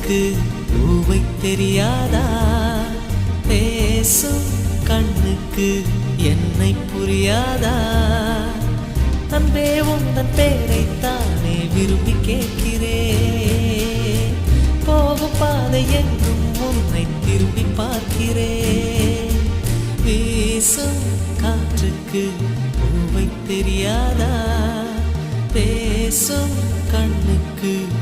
காற்றுக்கு பூவை தெரியாதா? பேசும் கண்ணுக்கு என்னை புரியாதா? அன்பே உந்தன் பேரைத்தானே விரும்பி கேட்கிறேன். போகும் பாதை எங்கும் உன்னை திரும்பி பார்க்கிறேன். வீசும் காற்றுக்கு பூவை தெரியாதா? பேசும் கண்ணுக்கு